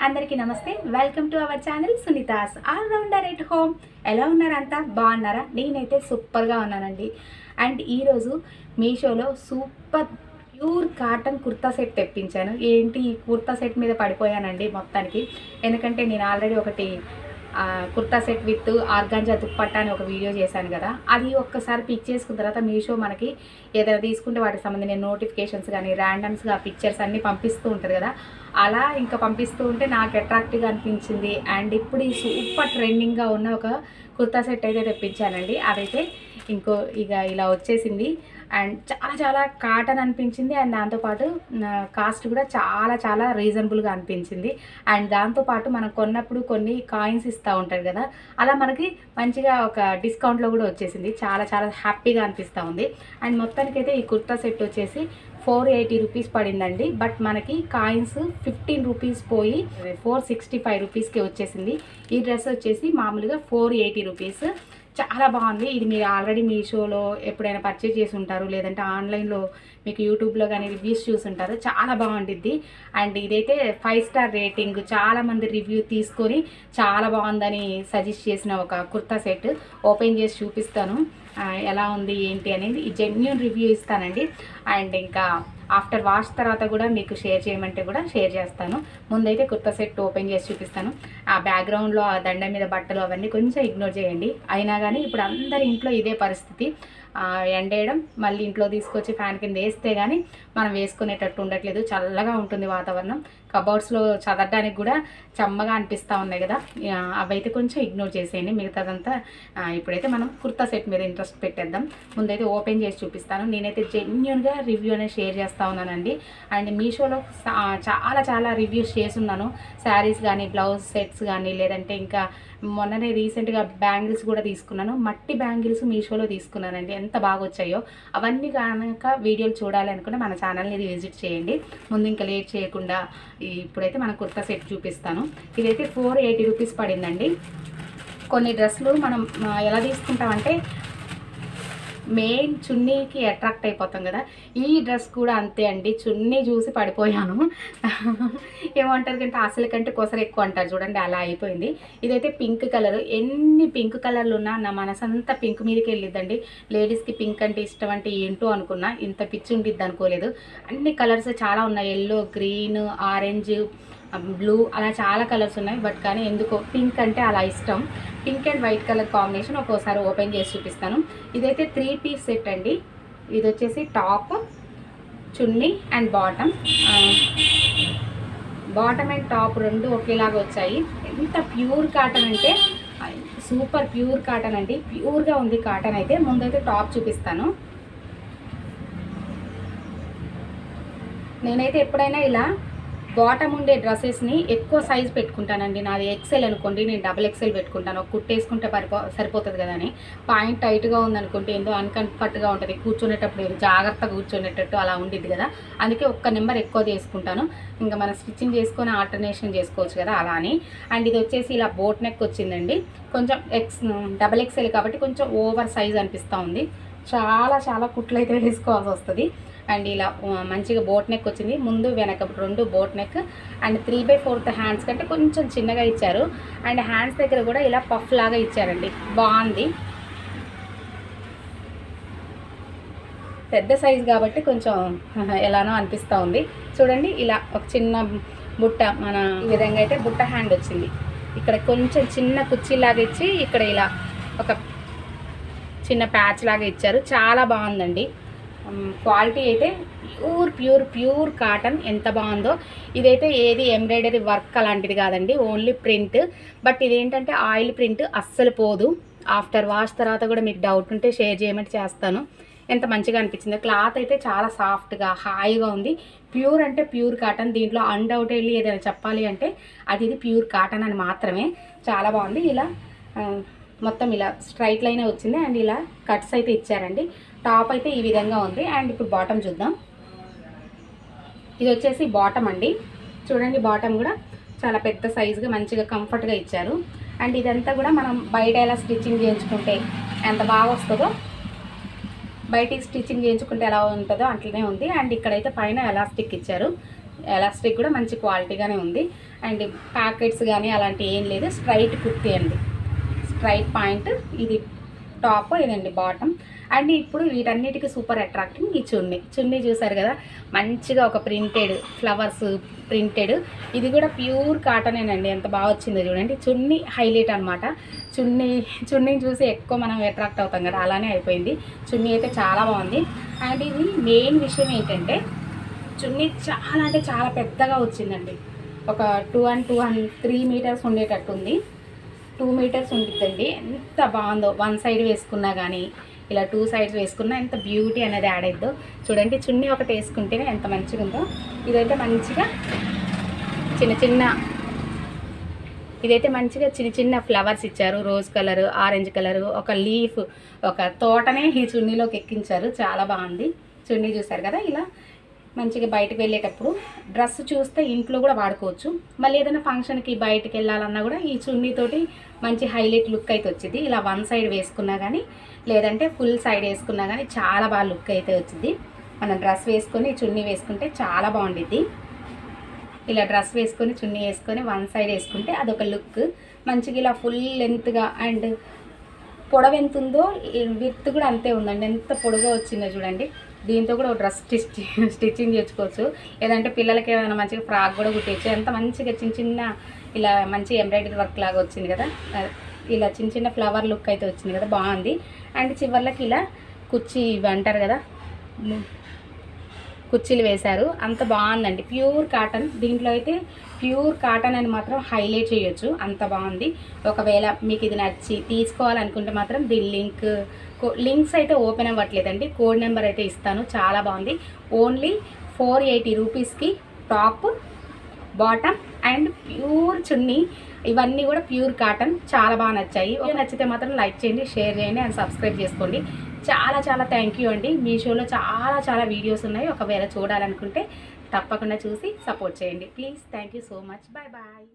అందరికీ నమస్తే. Welcome to our channel Sunita's all rounder at home. ఎలా ఉన్నారంతా? బాగున్నారా? నేనైతే సూపర్గా ఉన్నానండి. అండ్ ఈరోజు మీషోలో super pure cotton kurta set తెప్పించాను. ఏంటి ఈ కుర్తా సెట్ మీద పడిపోయానండి మొత్తానికి. ఎందుకంటే నేను ఆల్రెడీ ఒకటి kurta set with organza dupatta అని ఒక వీడియో చేశాను కదా, అది ఒక్కసారి పిక్ చేసుకున్న తర్వాత మీషో మనకి ఏదైనా తీసుకుంటే వాటికి సంబంధించిన నోటిఫికేషన్స్ కానీ ర్యాండమ్స్గా పిక్చర్స్ అన్నీ పంపిస్తూ ఉంటుంది కదా, అలా ఇంకా పంపిస్తూ ఉంటే నాకు అట్రాక్టివ్గా అనిపించింది. అండ్ ఇప్పుడు ఈ సూపర్ ట్రెండింగ్గా ఉన్న ఒక కుర్తా సెట్ అయితే తెప్పించానండి. అదైతే ఇలా వచ్చేసింది. అండ్ చాలా చాలా కాటన్ అనిపించింది. అండ్ దాంతోపాటు కాస్ట్ కూడా చాలా చాలా రీజనబుల్గా అనిపించింది. అండ్ దాంతోపాటు మనం కొన్నప్పుడు కొన్ని కాయిన్స్ ఇస్తూ ఉంటారు కదా, అలా మనకి మంచిగా ఒక డిస్కౌంట్లో కూడా వచ్చేసింది. చాలా చాలా హ్యాపీగా అనిపిస్తూ ఉంది. అండ్ మొత్తానికైతే ఈ కుర్తా సెట్ వచ్చేసి 480 రూపీస్ పడిందండి. బట్ మనకి కాయిన్స్ 15 రూపీస్ పోయి 465 రూపీస్కి వచ్చేసింది. ఈ డ్రెస్ వచ్చేసి మామూలుగా 480 రూపీస్. చాలా బాగుంది. ఇది మీరు ఆల్రెడీ మీషోలో ఎప్పుడైనా పర్చేజ్ చేసి ఉంటారు, లేదంటే ఆన్లైన్లో మీకు యూట్యూబ్లో కానీ రివ్యూస్ చూసి ఉంటారు. చాలా బాగుంటుంది. అండ్ ఇదైతే 5 స్టార్ రేటింగ్, చాలామంది రివ్యూ తీసుకొని చాలా బాగుందని సజెస్ట్ చేసిన ఒక కుర్తా సెట్. ఓపెన్ చేసి చూపిస్తాను ఎలా ఉంది ఏంటి అనేది. ఈ జెన్యూన్ రివ్యూ ఇస్తానండి. అండ్ ఇంకా ఆఫ్టర్ వాష్ తర్వాత కూడా మీకు షేర్ చేయమంటే కూడా షేర్ చేస్తాను. ముందైతే కుర్తా సెట్ ఓపెన్ చేసి చూపిస్తాను. ఆ బ్యాక్గ్రౌండ్లో ఆ దండ మీద బట్టలు అవన్నీ కొంచెం ఇగ్నోర్ చేయండి. అయినా కానీ ఇప్పుడు అందరి ఇంట్లో ఇదే పరిస్థితి. ఎండేయడం, మళ్ళీ ఇంట్లో తీసుకొచ్చి ఫ్యాన్ కింద వేస్తే కానీ మనం వేసుకునేటట్టు ఉండట్లేదు. చల్లగా ఉంటుంది వాతావరణం. కబోర్డ్స్లో చదవడానికి కూడా చెమ్మగా అనిపిస్తూ ఉన్నాయి కదా, అవైతే కొంచెం ఇగ్నోర్ చేసేయండి. మిగతాదంతా ఇప్పుడైతే మనం కుర్తా సెట్ మీద ఇంట్రెస్ట్ పెట్టేద్దాం. ముందైతే ఓపెన్ చేసి చూపిస్తాను. నేనైతే జెన్యూన్గా రివ్యూ అనేది షేర్ చేస్తూ ఉన్నానండి. అండ్ మీషోలో చాలా చాలా రివ్యూస్ చేస్తున్నాను. శారీస్ కానీ, బ్లౌజ్ సెట్స్ కానీ, లేదంటే ఇంకా మొన్ననే రీసెంట్గా బ్యాంగిల్స్ కూడా తీసుకున్నాను. మట్టి బ్యాంగిల్స్ మీషోలో తీసుకున్నానండి. ఎంత బాగా వచ్చాయో అవన్నీ కనుక వీడియోలు చూడాలి అనుకుంటే మన ఛానల్ని విజిట్ చేయండి. ముందు ఇంకా లేట్ చేయకుండా ఇప్పుడైతే మన కుర్తా సెట్ చూపిస్తాను. ఇదైతే 480 రూపీస్ పడిందండి. కొన్ని డ్రెస్సులు మనం ఎలా తీసుకుంటామంటే మెయిన్ చున్నీకి అట్రాక్ట్ అయిపోతాం కదా, ఈ డ్రెస్ కూడా అంతే అండి. చున్నీ చూసి పడిపోయాను. ఏమంటారు కంటే అసలు కంటే కొసరు ఎక్కువ అంటారు చూడండి, అలా అయిపోయింది. ఇదైతే పింక్ కలర్. ఎన్ని పింక్ కలర్లు ఉన్నా నా మనసంతా పింక్ మీదకి వెళ్ళిద్దండి. లేడీస్కి పింక్ అంటే ఇష్టం అంటే ఏంటో అనుకున్నా, ఇంత పిచ్చి ఉండిద్ది అనుకోలేదు. అన్ని కలర్స్ చాలా ఉన్నాయి. ఎల్లో, గ్రీన్, ఆరెంజ్, బ్లూ, అలా చాలా కలర్స్ ఉన్నాయి. బట్ కానీ ఎందుకో పింక్ అంటే అలా ఇష్టం. Pink and white colour combination ఒక్కోసారి ఓపెన్ చేసి చూపిస్తాను. ఇదైతే 3 పీస్ సెట్ అండి. ఇది వచ్చేసి top, chunni and bottom. Bottom and top రెండు ఒకేలాగా వచ్చాయి. ఎంత ప్యూర్ కాటన్ అంటే సూపర్ ప్యూర్ కాటన్ అండి. ప్యూర్గా ఉంది కాటన్ అయితే. ముందైతే టాప్ చూపిస్తాను. నేనైతే ఎప్పుడైనా ఇలా బాటమ్ ఉండే డ్రెస్సెస్ని ఎక్కువ సైజ్ పెట్టుకుంటానండి. నాది ఎక్సెల్ అనుకోండి, నేను డబుల్ ఎక్సెల్ పెట్టుకుంటాను. ఒక కుట్టేసుకుంటే సరిపోతుంది కదా అని. పాయింట్ టైట్గా ఉందనుకుంటే ఏందో అన్కంఫర్ట్గా ఉంటుంది, కూర్చునేటప్పుడు ఏదో జాగ్రత్తగా కూర్చునేటట్టు అలా ఉండిద్ది కదా, అందుకే ఒక్క నెంబర్ ఎక్కువ తీసుకుంటాను. ఇంకా మనం స్టిచ్చింగ్ చేసుకొని ఆల్టర్నేషన్ చేసుకోవచ్చు కదా, అలా అని. అండ్ ఇది వచ్చేసి ఇలా బోట్ నెక్ వచ్చిందండి. కొంచెం డబుల్ ఎక్సెల్ కాబట్టి కొంచెం ఓవర్ సైజ్ అనిపిస్తూ ఉంది. చాలా చాలా కుట్లు అయితే వేసుకోవాల్సి వస్తుంది. అండ్ ఇలా మంచిగా బోట్ నెక్ వచ్చింది. ముందు వెనక 2 బోట్ నెక్. అండ్ 3/4 హ్యాండ్స్ కంటే కొంచెం చిన్నగా ఇచ్చారు. అండ్ హ్యాండ్స్ దగ్గర కూడా ఇలా పఫ్ లాగా ఇచ్చారండి. బాగుంది. పెద్ద సైజ్ కాబట్టి కొంచెం ఎలానో అనిపిస్తూ ఉంది. చూడండి, ఇలా ఒక చిన్న బుట్ట, మన ఈ విధంగా అయితే బుట్ట హ్యాండ్ వచ్చింది. ఇక్కడ కొంచెం చిన్న కుర్చీలాగా ఇచ్చి ఇక్కడ ఇలా ఒక చిన్న ప్యాచ్ లాగా ఇచ్చారు. చాలా బాగుందండి. క్వాలిటీ అయితే ప్యూర్ కాటన్. ఎంత బాగుందో. ఇదైతే ఏది ఎంబ్రాయిడరీ వర్క్ అలాంటిది కాదండి, ఓన్లీ ప్రింట్. బట్ ఇదేంటంటే ఆయిల్ ప్రింట్, అస్సలు పోదు. ఆఫ్టర్ వాష్ తర్వాత కూడా మీకు డౌట్ ఉంటే షేర్ చేయమంటే చేస్తాను. ఎంత మంచిగా అనిపించింది. క్లాత్ అయితే చాలా సాఫ్ట్గా హాయిగా ఉంది. ప్యూర్ అంటే ప్యూర్ కాటన్. దీంట్లో అన్డౌటెడ్లీ ఏదైనా చెప్పాలి అంటే ఇది ప్యూర్ కాటన్ అని మాత్రమే. చాలా బాగుంది. ఇలా మొత్తం ఇలా స్ట్రైట్ లైనే వచ్చింది. అండ్ ఇలా కట్స్ అయితే ఇచ్చారండి. టాప్ అయితే ఈ విధంగా ఉంది. అండ్ ఇప్పుడు బాటమ్ చూద్దాం. ఇది వచ్చేసి బాటమ్ అండి. చూడండి, బాటమ్ కూడా చాలా పెద్ద సైజుగా మంచిగా కంఫర్ట్గా ఇచ్చారు. అండ్ ఇదంతా కూడా మనం బయట ఎలా స్టిచ్చింగ్ చేయించుకుంటే ఎంత బాగా వస్తుందో, బయటికి స్టిచ్చింగ్ చేయించుకుంటే ఎలా ఉంటుందో అట్లనే ఉంది. అండ్ ఇక్కడైతే పైన ఎలాస్టిక్ ఇచ్చారు. ఎలాస్టిక్ కూడా మంచి క్వాలిటీగానే ఉంది. అండ్ ప్యాకెట్స్ కానీ అలాంటివి ఏం లేదు, స్ట్రైట్ కుర్తీ అండి, స్ట్రైట్ పాయింట్. ఇది టాప్, ఇదండి బాటమ్. అండ్ ఇప్పుడు వీటన్నిటికీ సూపర్ అట్రాక్టింగ్ ఈ చున్నీ చూసారు కదా, మంచిగా ఒక ప్రింటెడ్ ఫ్లవర్స్ ప్రింటెడ్. ఇది కూడా ప్యూర్ కాటనేనండి, ఎంత బాగా వచ్చిందో చూడండి. చున్నీ హైలైట్ అనమాట. చున్నీని చూసి ఎక్కువ మనం అట్రాక్ట్ అవుతాం కదా, అలానే అయిపోయింది. చున్నీ అయితే చాలా బాగుంది. అండ్ ఇది మెయిన్ విషయం ఏంటంటే చున్నీ చాలా అంటే చాలా పెద్దగా వచ్చిందండి. ఒక 3 మీటర్స్ ఉండేటట్టు ఉంది. 2 మీటర్స్ ఉంటుందండి. ఎంత బాగుందో, వన్ సైడ్ వేసుకున్నా కానీ ఇలా 2 సైడ్స్ వేసుకున్నా ఎంత బ్యూటీ అనేది యాడ్ అయిద్దో చూడండి. చున్నీ ఒకటి వేసుకుంటేనే ఎంత మంచిగా ఉందో. ఇదైతే మంచిగా చిన్న చిన్న ఫ్లవర్స్ ఇచ్చారు. రోజ్ కలర్, ఆరెంజ్ కలర్, ఒక లీఫ్, ఒక తోటనే ఈ చున్నీలోకి ఎక్కించారు. చాలా బాగుంది. చున్నీ చూసారు కదా, ఇలా మంచిగా బయటకు వెళ్ళేటప్పుడు డ్రెస్ చూస్తే ఇంట్లో కూడా వాడుకోవచ్చు. మళ్ళీ ఏదైనా ఫంక్షన్కి బయటకు వెళ్ళాలన్నా కూడా ఈ చున్నీతోటి మంచి హైలైట్ లుక్ అయితే వచ్చింది. ఇలా వన్ సైడ్ వేసుకున్నా కానీ లేదంటే ఫుల్ సైడ్ వేసుకున్నా కానీ చాలా బాగా లుక్ అయితే వచ్చింది. మనం డ్రెస్ వేసుకొని చున్నీ వేసుకుంటే చాలా బాగుండిద్ది. ఇలా డ్రెస్ వేసుకొని చున్నీ వేసుకొని వన్ సైడ్ వేసుకుంటే అదొక లుక్. మంచిగా ఇలా ఫుల్ లెంత్గా అండ్ పొడవు ఎంత ఉందో విత్ కూడా అంతే ఉందండి. ఎంత పొడవుగా వచ్చిందో చూడండి. దీంతో కూడా ఒక డ్రెస్ స్టిచ్చింగ్ చేసుకోవచ్చు. లేదంటే పిల్లలకి ఏమైనా మంచిగా ఫ్రాక్ కూడా కుట్టచ్చు. ఎంత మంచిగా చిన్న ఇలా మంచి ఎంబ్రాయిడరీ వర్క్ లాగా వచ్చింది కదా, ఇలా చిన్న ఫ్లవర్ లుక్ అయితే వచ్చింది కదా, బాగుంది. అండ్ చివర్లకి ఇలా కుర్చీ ఇవి అంటారు కదా, కుర్చీలు వేశారు. అంత బాగుందండి. Pure cotton. దీంట్లో అయితే ప్యూర్ కాటన్ అని మాత్రం హైలైట్ చేయొచ్చు, అంత బాగుంది. ఒకవేళ మీకు ఇది నచ్చి తీసుకోవాలనుకుంటే మాత్రం దీని లింక్స్ అయితే ఓపెన్ అవ్వట్లేదండి. కోడ్ నెంబర్ అయితే ఇస్తాను. చాలా బాగుంది. ఓన్లీ 480 రూపీస్కి టాప్, బాటమ్ అండ్ ప్యూర్ చున్నీ. ఇవన్నీ కూడా ప్యూర్ కాటన్. చాలా బాగా నచ్చాయి. నచ్చితే మాత్రం లైక్ చేయండి, షేర్ చేయండి అండ్ సబ్స్క్రైబ్ చేసుకోండి. చాలా థ్యాంక్ యూ అండి. మీషోలో చాలా వీడియోస్ ఉన్నాయి. ఒకవేళ చూడాలనుకుంటే తప్పకుండా చూసి సపోర్ట్ చేయండి please. Thank you so much. Bye.